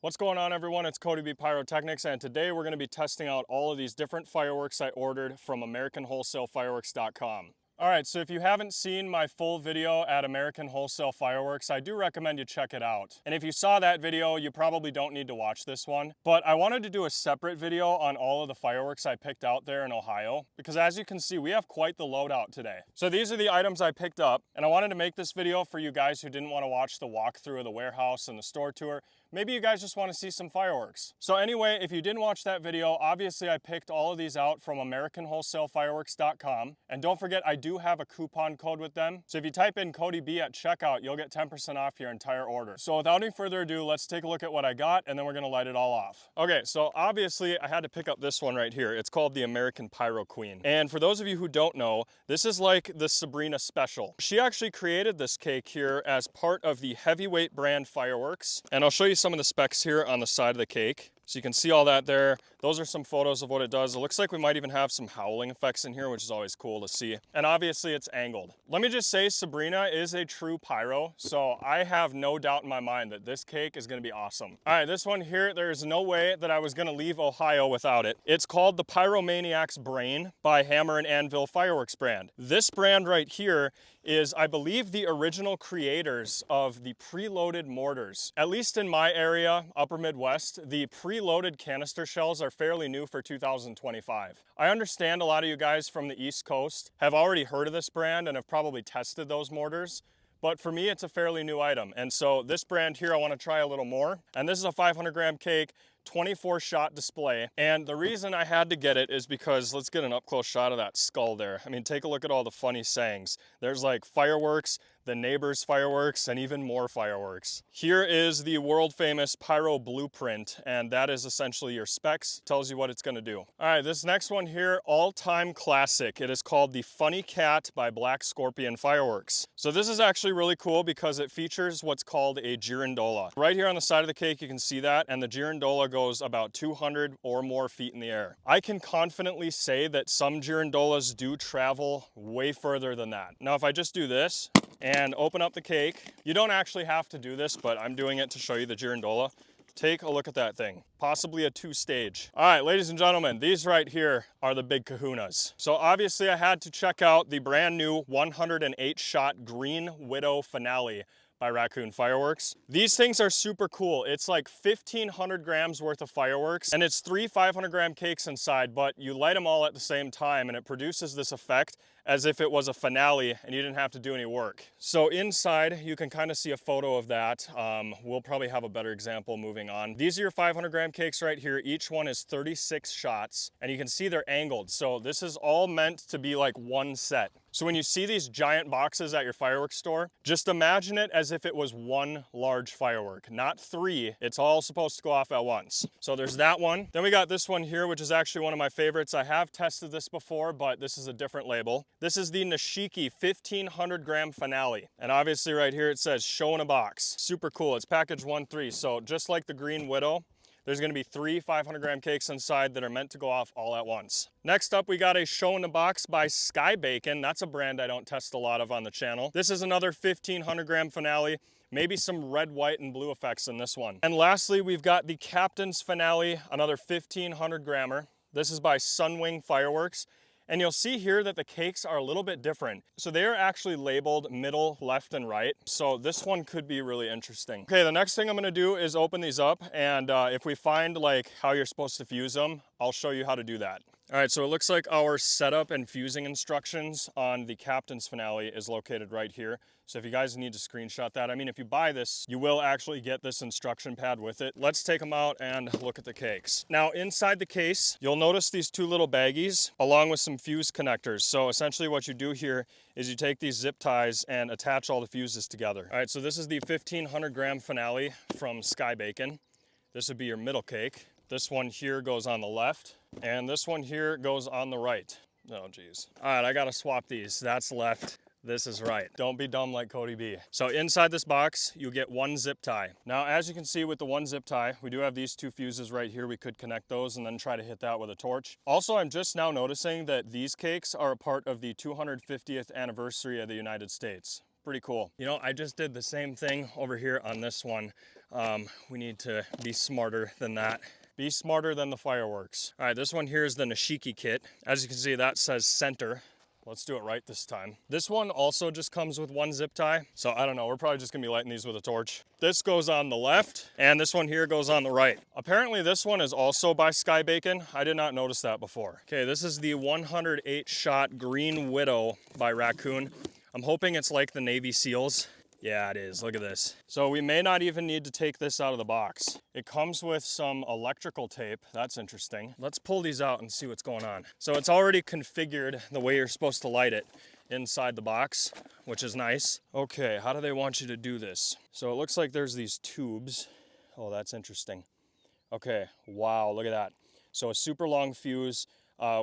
What's going on, everyone? It's CodyBPyrotechnics, and today we're going to be testing out all of these different fireworks I ordered from AmericanWholesaleFireworks.com. All right, so if you haven't seen my full video at American Wholesale Fireworks, I do recommend you check it out. And if you saw that video, you probably don't need to watch this one. But I wanted to do a separate video on all of the fireworks I picked out there in Ohio, because as you can see, we have quite the loadout today. So these are the items I picked up, and I wanted to make this video for you guys who didn't want to watch the walkthrough of the warehouse and the store tour. Maybe you guys just want to see some fireworks. So anyway, if you didn't watch that video, obviously I picked all of these out from AmericanWholesaleFireworks.com. And don't forget, I do have a coupon code with them. So if you type in CodyB at checkout, you'll get 10% off your entire order. So without any further ado, let's take a look at what I got, and then we're gonna light it all off. Okay, so obviously I had to pick up this one right here. It's called the American Pyro Queen. And for those of you who don't know, this is like the Sabrina special. She actually created this cake here as part of the heavyweight brand Fireworks. And I'll show you some of the specs here on the side of the cake. So you can see all that there. Those are some photos of what it does. It looks like we might even have some howling effects in here, which is always cool to see. And obviously it's angled. Let me just say, Sabrina is a true pyro, so I have no doubt in my mind that this cake is gonna be awesome. All right, this one here, there's no way that I was gonna leave Ohio without it. It's called the Pyromaniac's Brain by Hammer and Anvil Fireworks brand. This brand right here is, I believe, the original creators of the preloaded mortars. At least in my area, upper Midwest, the preloaded canister shells are fairly new for 2025. I understand a lot of you guys from the East Coast have already heard of this brand and have probably tested those mortars. But for me, it's a fairly new item. And so this brand here, I want to try a little more. And this is a 500 gram cake, 24 shot display. And the reason I had to get it is because, let's get an up close shot of that skull there. I mean, take a look at all the funny sayings. There's like fireworks, the neighbor's fireworks, and even more fireworks. Here is the world famous Pyro Blueprint, and that is essentially your specs, tells you what it's gonna do. All right, this next one here, all-time classic. It is called the Funny Cat by Black Scorpion Fireworks. So this is actually really cool because it features what's called a girandola. Right here on the side of the cake, you can see that, and the girandola goes about 200 or more feet in the air. I can confidently say that some girandolas do travel way further than that. Now, if I just do this, and open up the cake. You don't actually have to do this, but I'm doing it to show you the girandola. Take a look at that thing. Possibly a 2-stage. All right, ladies and gentlemen, these right here are the big kahunas. So obviously I had to check out the brand new 108 shot Green Widow Finale by Raccoon Fireworks. These things are super cool. It's like 1,500 grams worth of fireworks, and it's 3 500 gram cakes inside, but you light them all at the same time, and it produces this effect as if it was a finale and you didn't have to do any work. So inside, you can kind of see a photo of that. We'll probably have a better example moving on. These are your 500 gram cakes right here. Each one is 36 shots, and you can see they're angled. So this is all meant to be like one set. So when you see these giant boxes at your fireworks store, just imagine it as if it was one large firework, not 3. It's all supposed to go off at once. So there's that one. Then we got this one here, which is actually one of my favorites. I have tested this before, but this is a different label. This is the Nishiki 1,500 gram Finale. And obviously right here it says show in a box. Super cool. It's package 1-3. So just like the Green Widow, there's gonna be 3 500 gram cakes inside that are meant to go off all at once. Next up, we got a show in the box by Sky Bacon. That's a brand I don't test a lot of on the channel. This is another 1,500 gram Finale. Maybe some red, white, and blue effects in this one. And lastly, we've got the Captain's Finale, another 1,500 grammer. This is by Sunwing Fireworks. And you'll see here that the cakes are a little bit different. So they are actually labeled middle, left, and right. So this one could be really interesting. Okay, the next thing I'm gonna do is open these up, and if we find like how you're supposed to fuse them, I'll show you how to do that. All right, so it looks like our setup and fusing instructions on the Captain's Finale is located right here. So if you guys need to screenshot that, I mean, if you buy this, you will actually get this instruction pad with it. Let's take them out and look at the cakes. Now, inside the case, you'll notice these 2 little baggies along with some fuse connectors. So essentially what you do here is you take these zip ties and attach all the fuses together. All right, so this is the 1,500 gram Finale from Sky Bacon. This would be your middle cake. This one here goes on the left, and this one here goes on the right. Oh, geez. All right, I gotta swap these. That's left. This is right. Don't be dumb like Cody B. So inside this box, you get 1 zip tie. Now, as you can see with the 1 zip tie, we do have these 2 fuses right here. We could connect those and then try to hit that with a torch. Also, I'm just now noticing that these cakes are a part of the 250th anniversary of the United States. Pretty cool. You know, I just did the same thing over here on this one. We need to be smarter than that. Be smarter than the fireworks. All right, this one here is the Nishiki kit. As you can see, that says center. Let's do it right this time. This one also just comes with one zip tie. So I don't know, we're probably just gonna be lighting these with a torch. This goes on the left and this one here goes on the right. Apparently this one is also by Sky Bacon. I did not notice that before. Okay, this is the 108 shot Green Widow by Raccoon. I'm hoping it's like the Navy SEALs. Yeah, it is. Look at this. So we may not even need to take this out of the box. It comes with some electrical tape. That's interesting. Let's pull these out and see what's going on. So it's already configured the way you're supposed to light it inside the box, which is nice. Okay, how do they want you to do this? So it looks like there's these tubes. Oh, that's interesting. Okay, wow, look at that. So a super long fuse.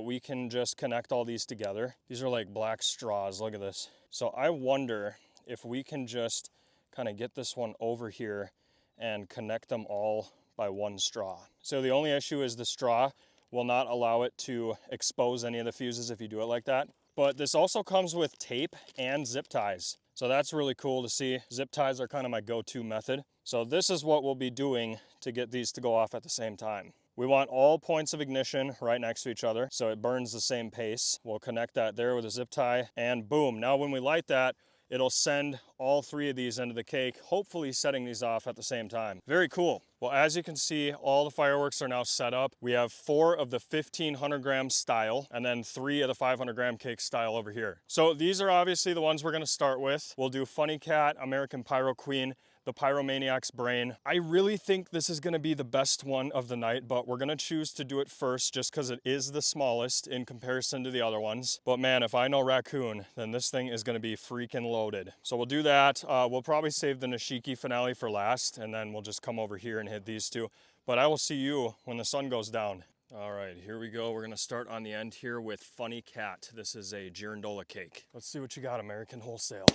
We can just connect all these together. These are like black straws. Look at this. So I wonder if we can just kind of get this one over here and connect them all by one straw. So the only issue is the straw will not allow it to expose any of the fuses if you do it like that. But this also comes with tape and zip ties. So that's really cool to see. Zip ties are kind of my go-to method. So this is what we'll be doing to get these to go off at the same time. We want all points of ignition right next to each other so it burns the same pace. We'll connect that there with a zip tie and boom. Now when we light that, it'll send all three of these into the cake, hopefully setting these off at the same time. Very cool. Well, as you can see, all the fireworks are now set up. We have 4 of the 1,500 gram style and then 3 of the 500 gram cake style over here. So these are obviously the ones we're gonna start with. We'll do Funny Cat, American Pyro Queen, the Pyromaniac's Brain. I really think this is gonna be the best one of the night, but we're gonna choose to do it first just because it is the smallest in comparison to the other ones. But man, if I know Raccoon, then this thing is gonna be freaking loaded. So we'll do that. We'll probably save the Nishiki finale for last, and then we'll just come over here and hit these two. But I will see you when the sun goes down. All right, here we go. We're gonna start on the end here with Funny Cat. This is a girandola cake. Let's see what you got, American Wholesale.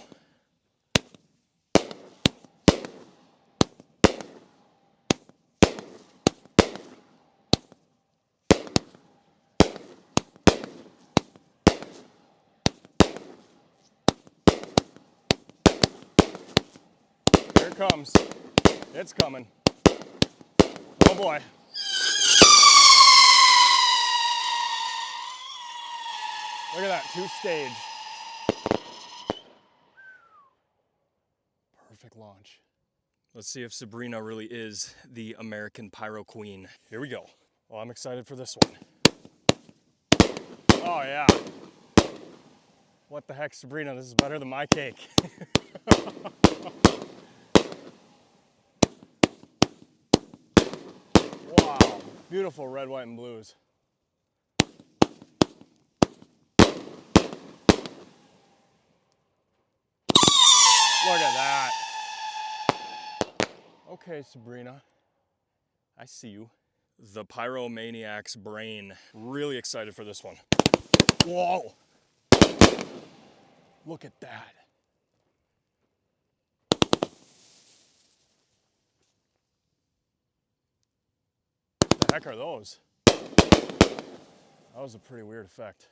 Here it comes. It's coming. Oh boy. Look at that, 2-stage. Perfect launch. Let's see if Sabrina really is the American Pyro Queen. Here we go. Well, I'm excited for this one. Oh yeah. What the heck, Sabrina? This is better than my cake. Wow, beautiful red, white, and blues. Look at that. Okay, Sabrina, I see you. The Pyromaniac's Brain. Really excited for this one. Whoa. Look at that. What the heck are those? That was a pretty weird effect.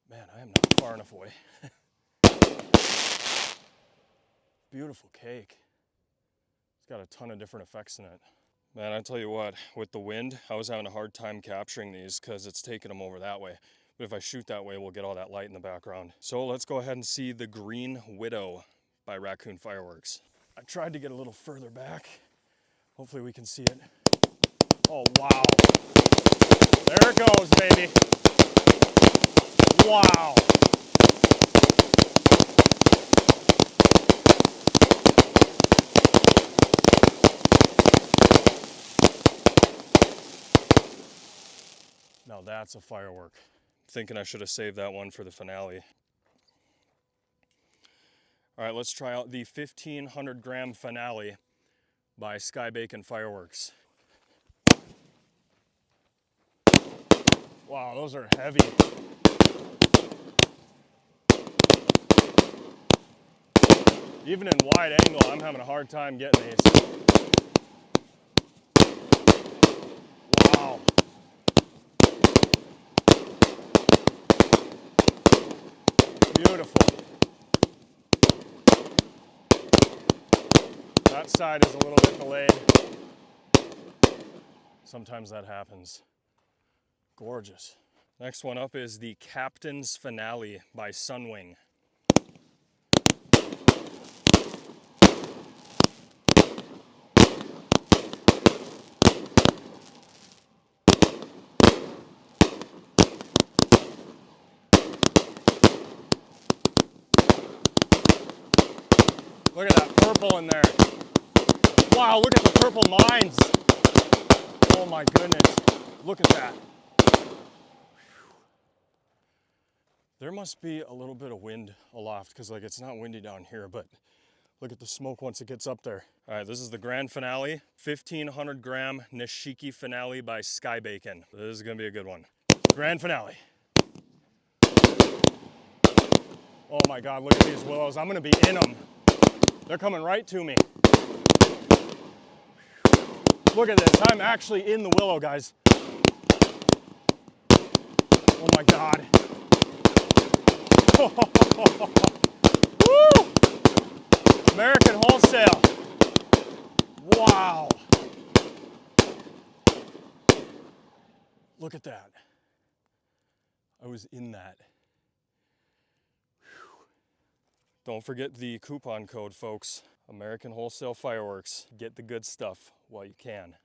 Man, I am not far enough away. Beautiful cake. It's got a ton of different effects in it. Man, I tell you what, with the wind, I was having a hard time capturing these because it's taking them over that way. But if I shoot that way, we'll get all that light in the background. So let's go ahead and see the Green Widow by Raccoon Fireworks. I tried to get a little further back. Hopefully we can see it. Oh, wow. There it goes, baby. Wow. Now that's a firework. I'm thinking I should have saved that one for the finale. All right, let's try out the 1,500 gram finale by Sky Bacon Fireworks. Wow, those are heavy. Even in wide angle, I'm having a hard time getting these. Wow. Beautiful. that side is a little bit delayed. Sometimes that happens. Gorgeous. Next one up is the Captain's Finale by Sunwing. Look at that purple in there. Wow, look at the purple mines. Oh my goodness. Look at that. There must be a little bit of wind aloft because like it's not windy down here, but look at the smoke once it gets up there. All right, this is the grand finale, 1,500 gram Nishiki Finale by Sky Bacon. This is gonna be a good one. Grand finale. Oh my God, look at these willows. I'm gonna be in them. They're coming right to me. Look at this, I'm actually in the willow, guys. Oh my God. Woo! American Wholesale. Wow. Look at that. I was in that. Whew. Don't forget the coupon code, folks. American Wholesale Fireworks. Get the good stuff while you can.